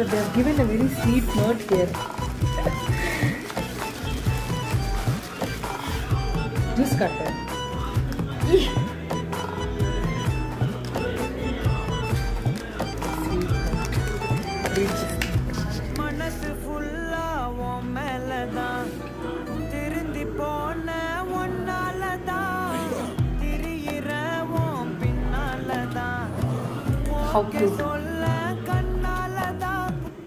they have given a very sweet note here. Juice cutter. Sweet. Rich. மனசு ஃபுல்லா உன் மேலதான் திருந்தி போன ஒன்னாலதான் திரியிற உன் பின்னாலதான் How cute.